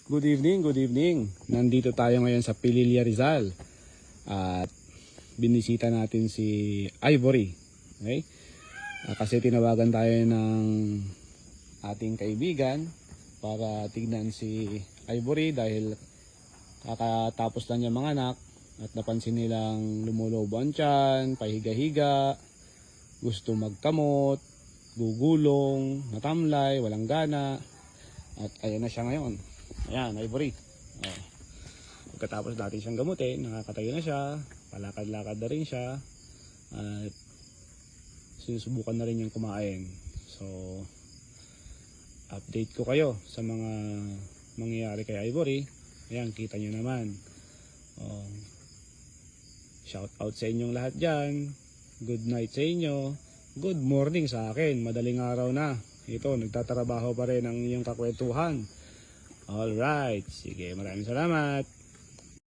Good evening, good evening. Nandito tayo ngayon sa Pililla, Rizal. At binisita natin si Ivory. Okay? Kasi tinawagan tayo ng ating kaibigan para tignan si Ivory dahil kakatapos lang niya manganak at napansin nilang lumulobo ang tiyan, pahiga-higa, gusto magkamot, gugulong, matamlay, walang gana. At ayan na siya ngayon. Ayan, Ivory. Oh. Pagkatapos natin siyang gamutin, nakakatayo na siya, palakad-lakad na rin siya, at sinusubukan na rin niyang kumain. So, update ko kayo sa mga mangyayari kay Ivory. Ayan, kita nyo naman. Oh. Shout out sa inyong lahat dyan. Good night sa inyo. Good morning sa akin. Madaling araw na. Ito, nagtatrabaho pa rin ang inyong kakwentuhan. Alright, sige, maraming salamat.